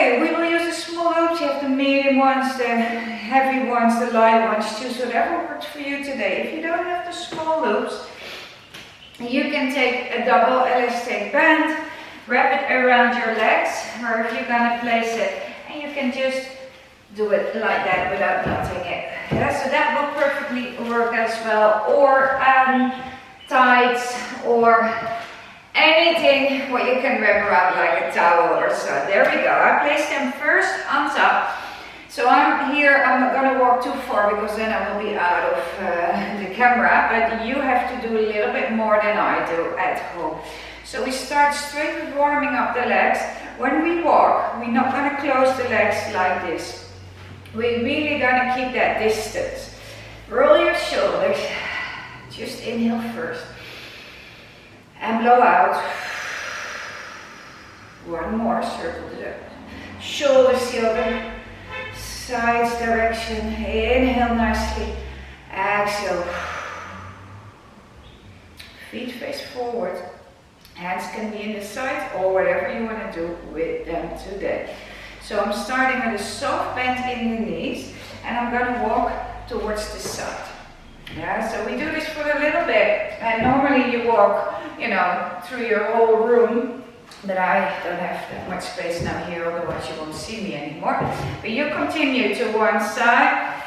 Okay, we will use the small loops. You have the medium ones, the heavy ones, the light ones. Choose whatever works for you today. If you don't have the small loops, you can take a double elastic band, wrap it around your legs, or if you're gonna place it, and you can just do it like that without knotting it. Yeah, so that will perfectly work as well. Or tights or anything what you can wrap around like a towel or so. There we go. I place them first on top. So I'm here, I'm not going to walk too far because then I will be out of the camera, but you have to do a little bit more than I do at home. So we start straight with warming up the legs. When we walk, we're not going to close the legs like this. We're really going to keep that distance. Roll your shoulders. Just inhale first. And blow out. One more, circle the shoulders the other. Sides direction. Inhale nicely. Exhale. Feet face forward. Hands can be in the side or whatever you want to do with them today. So I'm starting with a soft bend in the knees and I'm going to walk towards the side. Yeah, so we do this for a little bit, and normally you walk, you know, through your whole room, but I don't have that much space now here, otherwise you won't see me anymore. But you continue to one side,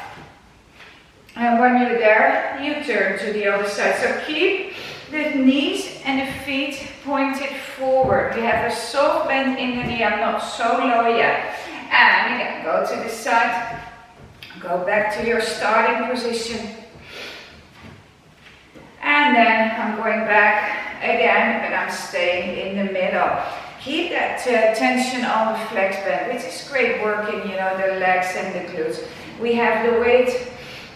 and when you're there, you turn to the other side. So keep the knees and the feet pointed forward. We have a soft bend in the knee, I'm not so low yet. And again, go to the side, go back to your starting position. And then I'm going back again, but I'm staying in the middle. Keep that tension on the flex band, which is great working, you know, the legs and the glutes. We have the weight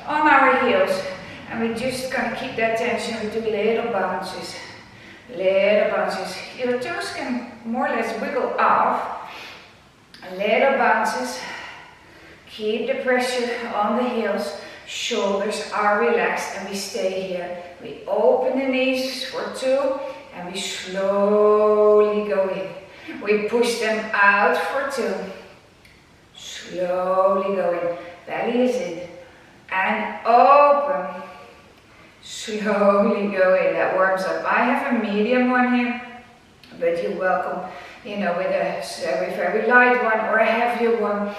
on our heels, and we're just gonna keep that tension. We do little bounces, little bounces. Your toes can more or less wiggle off. Little bounces. Keep the pressure on the heels. Shoulders are relaxed and we stay here. We open the knees for 2 and we slowly go in. We push them out for 2. Slowly go in. Belly is in. And open. Slowly go in. That warms up. I have a medium one here, but you're welcome, you know, with a very light one or a heavier one.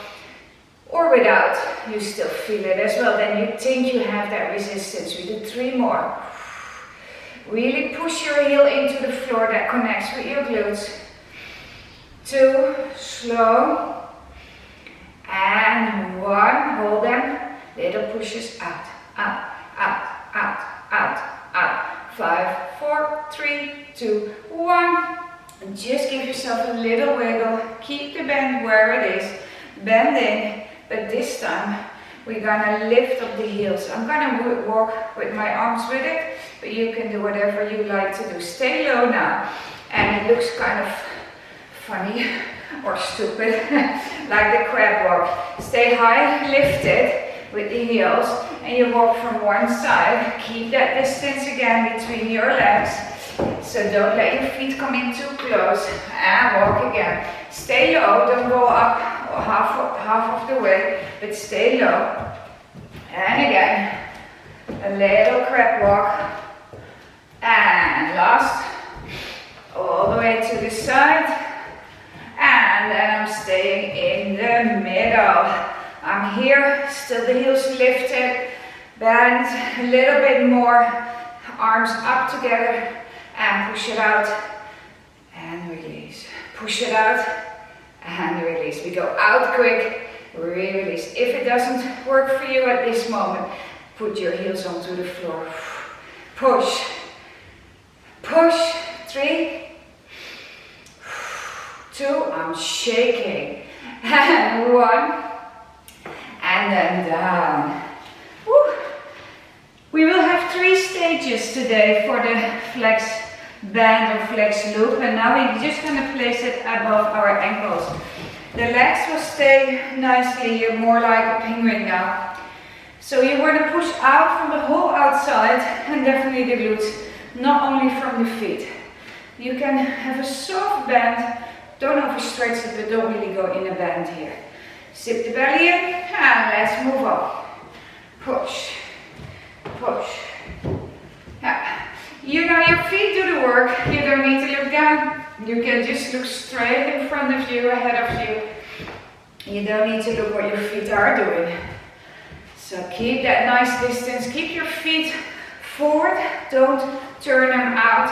Or without, you still feel it as well. Then you think you have that resistance. We do 3 more. Really push your heel into the floor. That connects with your glutes. 2, slow. And 1, hold them. Little pushes out, out, out, out, out, out. 5, 4, 3, 2, 1. And just give yourself a little wiggle. Keep the bend where it is. Bend in. But this time, we're gonna lift up the heels. I'm gonna walk with my arms with it, but you can do whatever you like to do. Stay low now. And it looks kind of funny or stupid, like the crab walk. Stay high, lifted with the heels, and you walk from one side. Keep that distance again between your legs. So don't let your feet come in too close. And walk again. Stay low, don't go up half of the way, but stay low. And again, a little crab walk. And last, all the way to the side. And then I'm staying in the middle. I'm here, still the heels lifted. Bend a little bit more. Arms up together. And push it out. And release. Push it out. And release. We go out quick, release. If it doesn't work for you at this moment, put your heels onto the floor. Push. Push. 3, 2, I'm shaking. And 1. And then down. Woo. We will have 3 stages today for the flex band or flex loop, and now we're just going to place it above our ankles. The legs will stay nicely, you're more like a penguin now. So you want to push out from the whole outside and definitely the glutes, not only from the feet. You can have a soft bend Don't overstretch it, but don't really go in a bend here. Zip the belly in, and let's move on. Push, push. Yeah. You know your feet do the work. You don't need to look down. You can just look straight in front of you, ahead of you. You don't need to look what your feet are doing. So keep that nice distance. Keep your feet forward. Don't turn them out.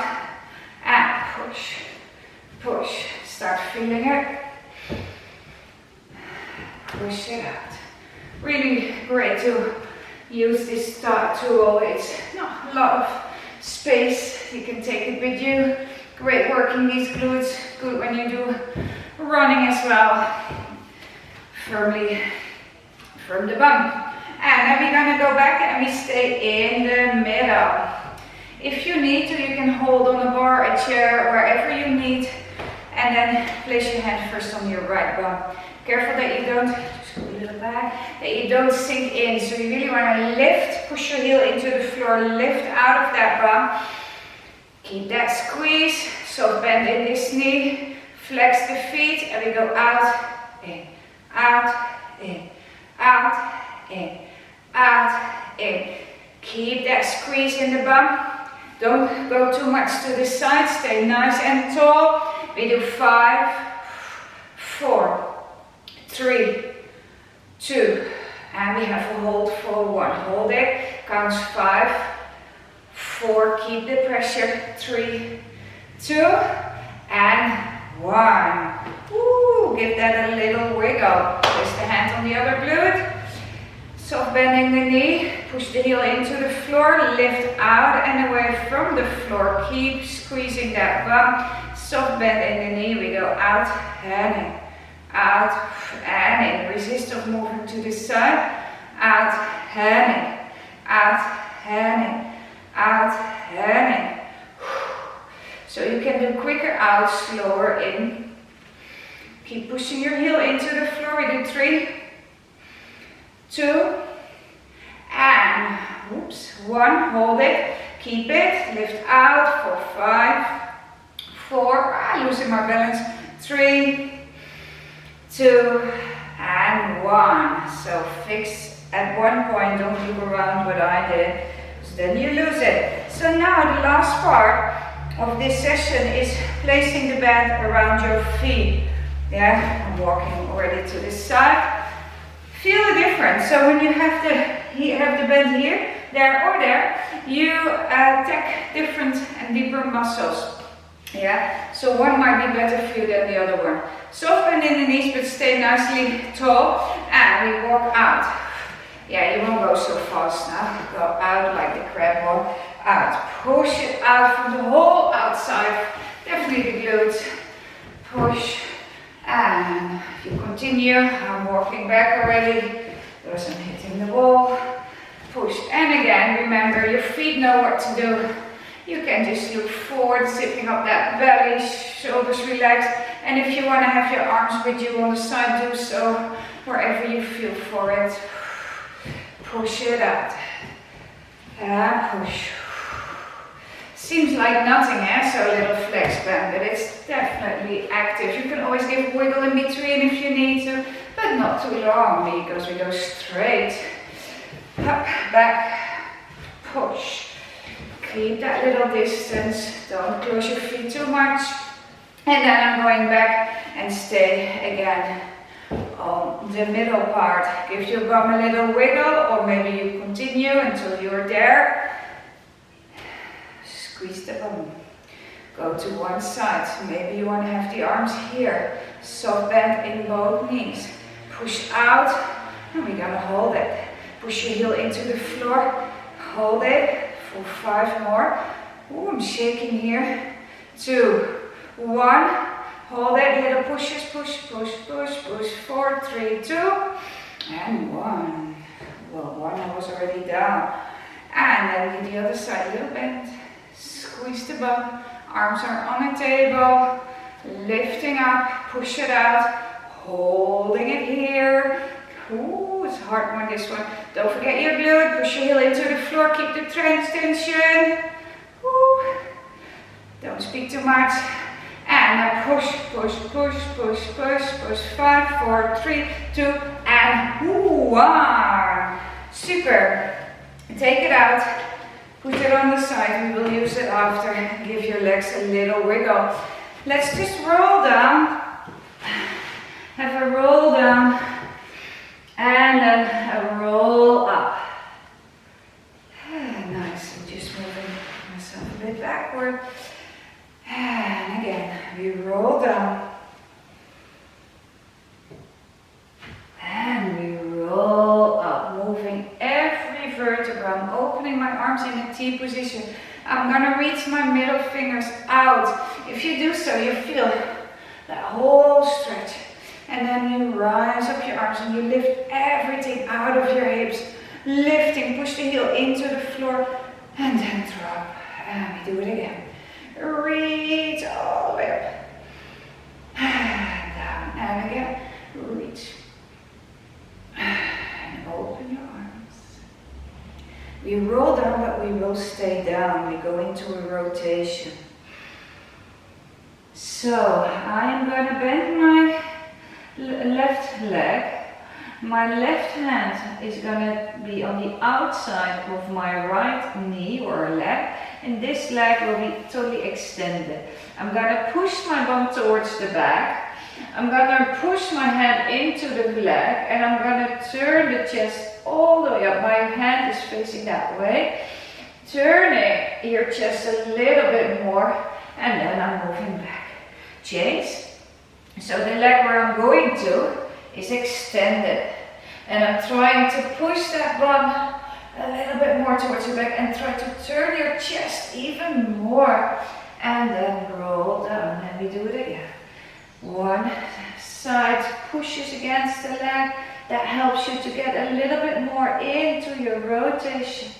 And push, push. Start feeling it. Push it out. Really great to use this tool. It's not a lot of space. You can take it with you. Great working these glutes. Good when you do running as well. Firmly from the bum. And then we're going to go back and we stay in the middle. If you need to, you can hold on a bar, a chair, wherever you need. And then place your hand first on your right bum. Careful that you don't, just go a little back, that you don't sink in. So you really want to lift, push your heel into the floor, lift out of that bum. Keep that squeeze, soft bend in this knee, flex the feet, and we go out, in, out, in, out, in, out, in. Keep that squeeze in the bum. Don't go too much to the side, stay nice and tall. We do 5, 4, 3, 2, and we have a hold for 1. Hold it, counts 5, 4, keep the pressure, 3, 2, and 1. Woo, give that a little wiggle. Place the hand on the other glute. Soft bending the knee, push the heel into the floor, lift out and away from the floor. Keep squeezing that bum. Soft bend in the knee, we go out and in, out and in. Resist of moving to the side, out and in, out and in, out and in. So you can do quicker out, slower in. Keep pushing your heel into the floor. We do 3, 2, and 1, hold it, keep it, lift out for 5, 4, losing my balance, 3, 2, and 1. So fix at one point, don't look around what I did, because then you lose it. So now the last part of this session is placing the band around your feet. Yeah, I'm walking already to this side. Feel the difference. So when you have the bend here, there or there, you attack different and deeper muscles. Yeah, so one might be better for you than the other one. Soft bend in the knees, but stay nicely tall. And we walk out. Yeah, you won't go so fast now. Go out like the crab walk. Out. Push it out from the whole outside. Definitely the glutes. Push. And you continue. I'm walking back already because I'm hitting the wall. Push. And again, remember, your feet know what to do. You can just look forward, zipping up that belly, shoulders relaxed. And if you want to have your arms with you on the side, do so wherever you feel for it. Push it out. And push. Seems like nothing, eh? So a little flex band, but it's definitely active. You can always give a wiggle in between if you need to, but not too long because we go straight. Up, back, push. Keep that little distance. Don't close your feet too much. And then I'm going back and stay again on the middle part. Give your bum a little wiggle, or maybe you continue until you're there. Squeeze the bum. Go to one side. Maybe you want to have the arms here. Soft bend in both knees. Push out. And we're going to hold it. Push your heel into the floor. Hold it for 5 more. Ooh, I'm shaking here. 2, 1. Hold it. Little pushes. Push, push, push, push. 4, 3, 2. And 1. Well, 1 I was already down. And then with the other side, little bend. Squeeze the bum, arms are on the table, lifting up, push it out, holding it here. Ooh, it's a hard one, this one. Don't forget your glute, push your heel into the floor, keep the tension. Ooh. Don't speak too much. And And push, push, push, push, push, push. 5, 4, 3, 2, and 1. Super. Take it out. Put it on the side. We will use it after. Give your legs a little wiggle. Let's just roll down. Have a roll down. And then a roll up. Nice. I'm just moving myself a bit backward. And again, we roll down. And we roll up, moving every vertebra. I'm opening my arms in a T position. I'm gonna reach my middle fingers out. If you do so, you feel that whole stretch. And then you rise up your arms and you lift everything out of your hips. Lifting, push the heel into the floor and then drop. And we do it again. Reach all the way up. And down. And again, reach. And open your arms. We roll down, but we will stay down. We go into a rotation. So I am going to bend my left leg. My left hand is going to be on the outside of my right knee or leg, and this leg will be totally extended. I'm going to push my bum towards the back. I'm going to push my hand into the leg, and I'm going to turn the chest all the way up. My hand is facing that way. Turning your chest a little bit more, and then I'm moving back. Change. So the leg where I'm going to is extended, and I'm trying to push that bum a little bit more towards the back and try to turn your chest even more, and then roll down. And we do it again. One side pushes against the leg. That helps you to get a little bit more into your rotation,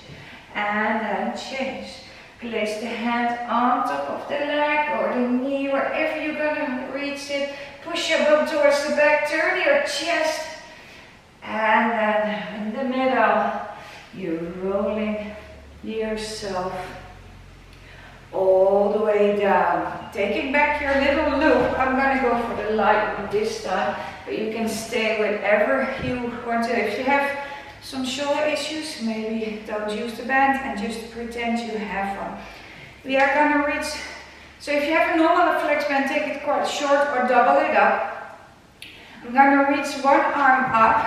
and then change. Place the hand on top of the leg or the knee, wherever you're gonna reach it. Push your bum towards the back, turn your chest, and then in the middle, you're rolling yourself all the way down. Taking back your little loop. I'm gonna go for the light one this time, but you can stay whatever you want to. If you have some shoulder issues, maybe don't use the band and just pretend you have one. We are gonna reach. So if you have a normal flex band, take it quite short or double it up. I'm gonna reach one arm up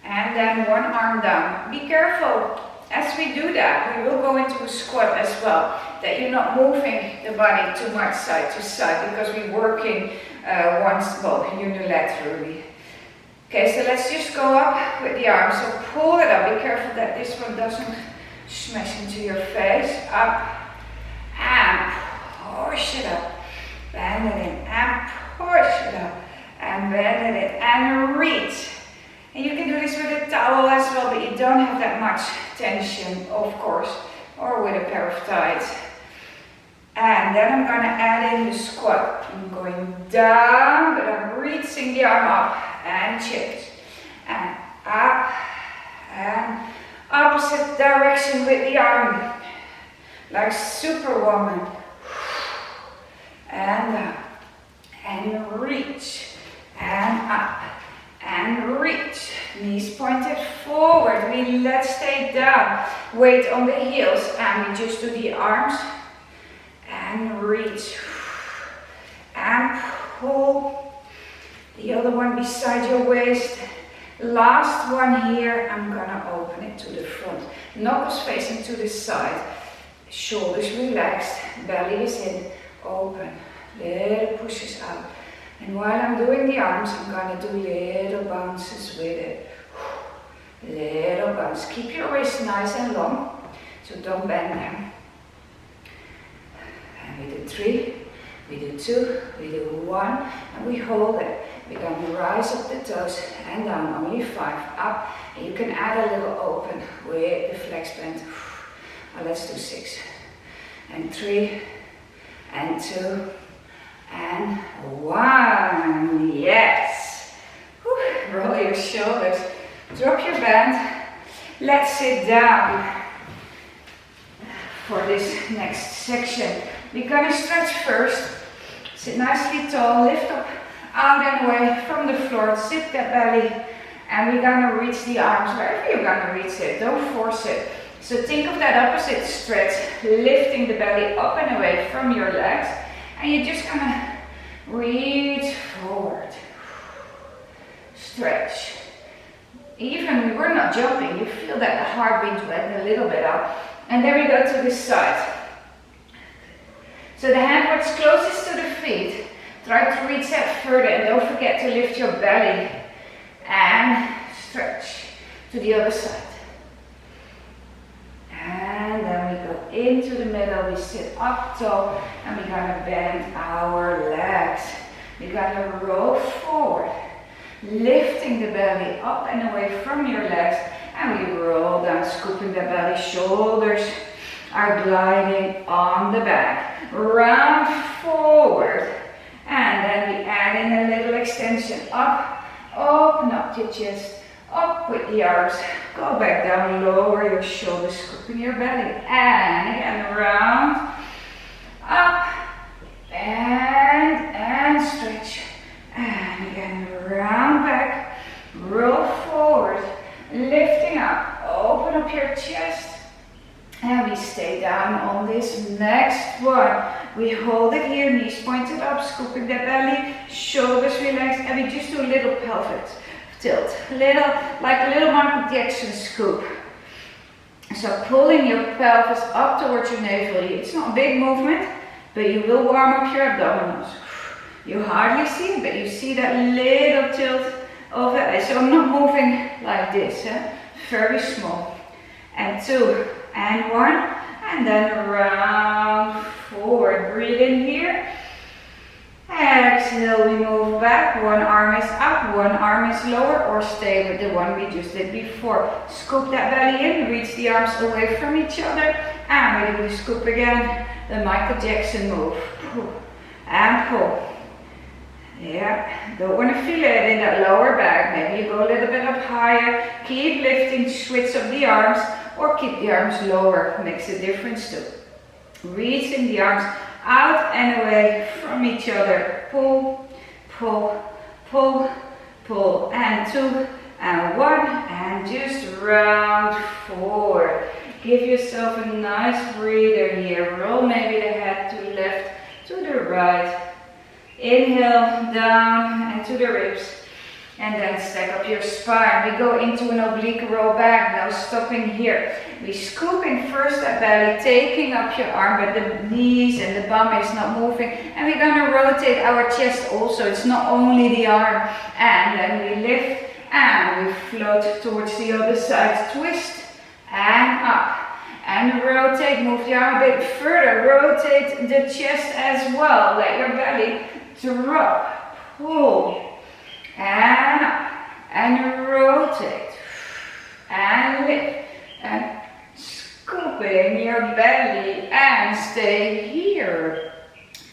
and then one arm down. Be careful as we do that. We will go into a squat as well, that you're not moving the body too much side to side, because we're working unilaterally. Okay, so let's just go up with the arms. So pull it up. Be careful that this one doesn't smash into your face. Up and push it up. Bend it in and push it up. And bend it in and reach. And you can do this with a towel as well, but you don't have that much tension, of course, or with a pair of tights. And then I'm going to add in the squat. I'm going down, but I'm reaching the arm up and change. And up and opposite direction with the arm, like Superwoman. And up and reach and up and reach. Knees pointed forward. We let's stay down. Weight on the heels, and we just do the arms and reach and pull. The other one beside your waist. Last one here. I'm gonna open it to the front. Knuckles facing to the side. Shoulders relaxed. Belly is in. Open. Little pushes out. And while I'm doing the arms, I'm gonna do little bounces with it. Little bounce. Keep your wrists nice and long, so don't bend them. And we do 3, we do 2, we do 1, and we hold it. We're gonna rise up the toes and down, only 5, up. And you can add a little open with the flex band. Let's do 6, and 3, and 2, and 1. Yes. Whew. Roll your shoulders. Drop your band. Let's sit down for this next section. We're gonna stretch first. Sit nicely tall, lift up, out and away from the floor, zip that belly, and we're gonna reach the arms wherever you're gonna reach it, don't force it. So think of that opposite stretch, lifting the belly up and away from your legs, and you're just gonna reach forward, stretch. Even we're not jumping, you feel that the heartbeat went a little bit up, and then we go to the side. So the hand what's closest to the feet, try to reach that further, and don't forget to lift your belly and stretch to the other side. And then we go into the middle, we sit up tall, and we're gonna bend our legs. We're gonna roll forward, lifting the belly up and away from your legs, and we roll down, scooping the belly, shoulders are gliding on the back. Round forward, and then we add in a little extension up, open up your chest, up with the arms, go back down, lower your shoulders, scooping your belly, and again, round, up, and stretch, and again, round back, roll forward, lifting up, open up your chest, and we stay down on this next one. We hold it here, knees pointed up, scooping the belly, shoulders relaxed, and we just do a little pelvic tilt, little, like a little Michael Jackson scoop. So pulling your pelvis up towards your navel. It's not a big movement, but you will warm up your abdominals. You hardly see it, but you see that little tilt of it. So I'm not moving like this, very small. And 2, and 1, and then round forward. Breathe in here. Exhale, we move back. One arm is up, one arm is lower, or stay with the one we just did before. Scoop that belly in, reach the arms away from each other, and we do the scoop again. The Michael Jackson move. Pull and pull. Yeah, don't want to feel it in that lower back. Maybe you go a little bit up higher. Keep lifting, switch up the arms, or keep the arms lower. Makes a difference too. Reaching the arms out and away from each other. Pull, pull, pull, pull, and 2, and 1, and just round forward. Give yourself a nice breather here. Roll maybe the head to the left, to the right. Inhale down and to the ribs, and then stack up your spine. We go into an oblique roll back, now stopping here. We scooping first that belly, taking up your arm, but the knees and the bum is not moving. And we're gonna rotate our chest also, it's not only the arm. And then we lift and we float towards the other side, twist and up. And rotate, move the arm a bit further, rotate the chest as well, let your belly drop, pull, and up, and rotate, and lift, and scooping your belly, and stay here.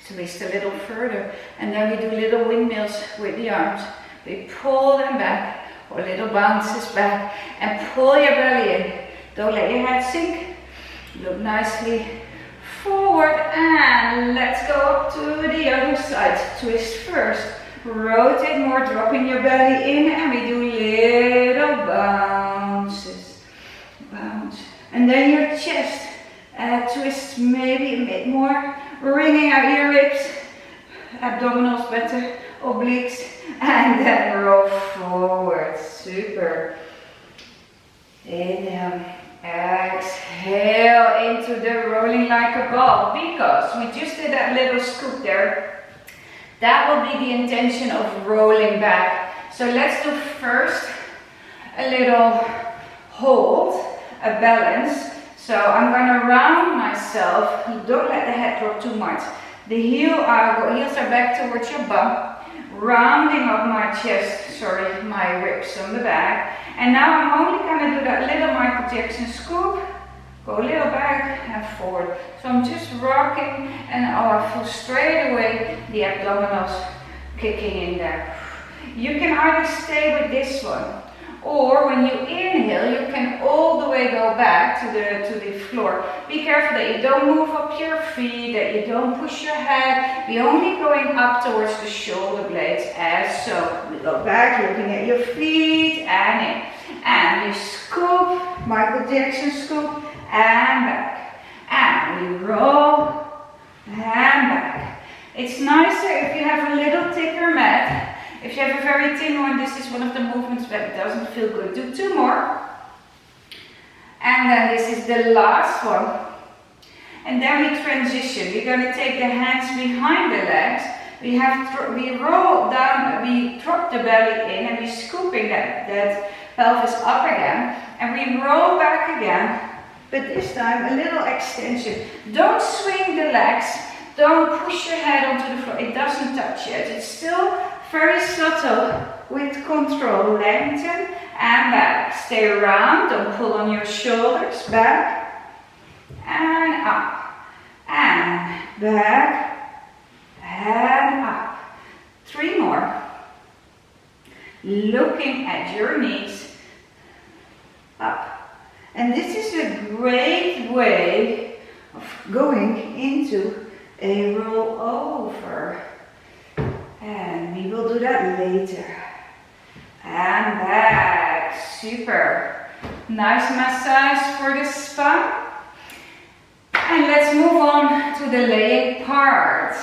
Twist a little further, and then we do little windmills with the arms. We pull them back, or little bounces back, and pull your belly in. Don't let your head sink. Look nicely forward, and let's go up to the other side. Twist first, rotate more, dropping your belly in, and we do little bounces. Bounce. And then your chest, twist maybe a bit more, wringing out your ribs, abdominals better, obliques, and then roll forward. Super. Inhale. Exhale into the rolling like a ball, because we just did that little scoop there. That will be the intention of rolling back. So let's do first a little hold, a balance. So I'm going to round myself. Don't let the head drop too much. The heels are back towards your bum. Rounding up my chest, my ribs on the back. And now I'm only going to do that little Michael Jackson scoop. Go a little back and forward. So I'm just rocking, and I feel straight away the abdominals kicking in there. You can either stay with this one, Or when you inhale, you can all the way go back to the floor. Be careful that you don't move up your feet, that you don't push your head. We're only going up towards the shoulder blades as so. We go back, looking at your feet and in. And you scoop, Michael Jackson scoop, and back. And we roll, and back. It's nicer if you have a little thicker mat. If you have a very thin one, this is one of the movements that doesn't feel good. Do 2 more. And then this is the last one. And then we transition. We're going to take the hands behind the legs. We roll down, we drop the belly in, and we're scooping that pelvis up again. And we roll back again. But this time a little extension. Don't swing the legs. Don't push your head onto the floor. It doesn't touch yet. It's still very subtle with control. Lengthen and back. Stay around. Don't pull on your shoulders. Back and up and back and up. 3 more. Looking at your knees. Up. And this is a great way of going into a roll over. And we will do that later. And back. Super. Nice massage for the spine. And let's move on to the leg part.